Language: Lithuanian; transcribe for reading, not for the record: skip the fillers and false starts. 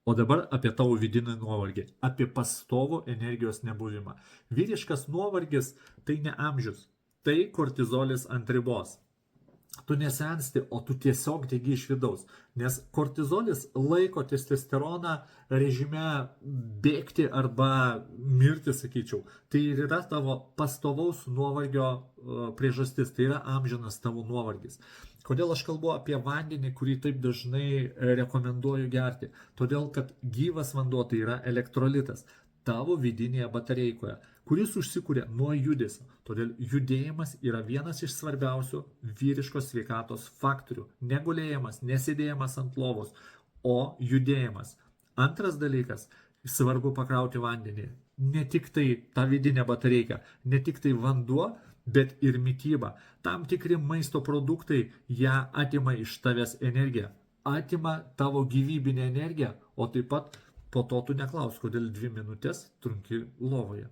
O dabar apie tavo vidinį nuovargį, apie pastovų energijos nebuvimą. Vyriškas nuovargis tai ne amžius, tai kortizolis ant ribos. Tu nesensti, o tu tiesiog degi iš vidaus. Nes kortizolis laiko testosteroną režime bėgti arba mirti, sakyčiau. Tai ir yra tavo pastovaus nuovargio priežastis, tai yra amžinas tavo nuovargis. Kodėl aš kalbu apie vandenį, kurį taip dažnai rekomenduoju gerti? Todėl, kad gyvas vanduo tai yra elektrolitas tavo vidinėje batareikoje, kuris užsikūrė nuo judesio. Todėl judėjimas yra vienas iš svarbiausių vyriškos sveikatos faktorių. Negulėjimas, nesėdėjimas ant lovos, o judėjimas. Antras dalykas, svarbu pakrauti vandenį. Ne tik tai ta vidinė batareika, ne tik tai vanduo, bet ir mityba. Tam tikri maisto produktai ją atima iš tavęs energiją, atima tavo gyvybinę energiją, o taip pat po to tu neklaus, kodėl 2 minutės trunki lovoje.